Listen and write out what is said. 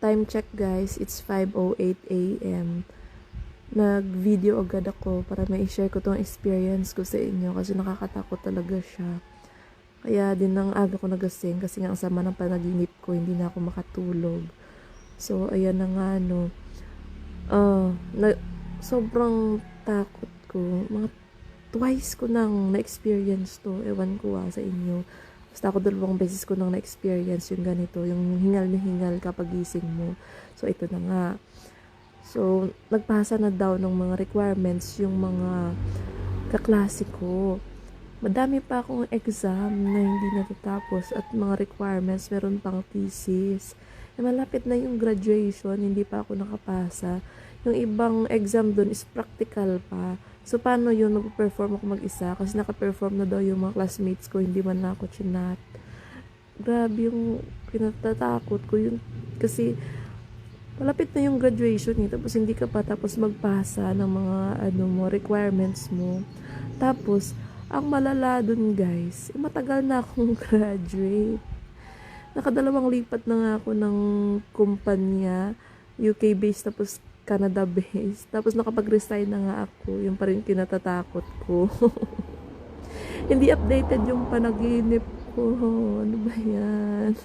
time check guys, it's 5:08 a.m. Nag-video agad ako para ma-share ko tong experience ko sa inyo kasi nakakatakot talaga siya. Kaya din nang aga ko nagasing kasi nga ang sama ng panaginip ko, hindi na ako makatulog. So, ayan na nga no. Sobrang takot ko. Mga twice ko nang na-experience to. Ewan ko sa inyo. Basta ako 2 beses ko nang na-experience yung ganito. Yung hingal na hingal kapag gising mo. So, ito na nga. So, nagpasa na daw ng mga requirements yung mga kaklase ko. Madami pa akong exam na hindi natatapos at mga requirements, meron pang thesis. Malapit na yung graduation, hindi pa ako nakapasa. Yung ibang exam dun is practical pa. So, paano yun? Mag-perform ako mag-isa? Kasi naka-perform na daw yung mga classmates ko, hindi man na ako chinat. Grabe yung kinatatakot ko yun. Kasi, malapit na yung graduation tapos hindi ka pa tapos magpasa ng mga requirements mo. Tapos, ang malala dun guys, matagal na akong graduate. Nakadalawang lipat na nga ako ng kumpanya, UK based tapos Canada based. Tapos nakapag-resign na nga ako, yung pa rin kinatatakot ko. Hindi updated yung panaginip ko. Ano ba yan?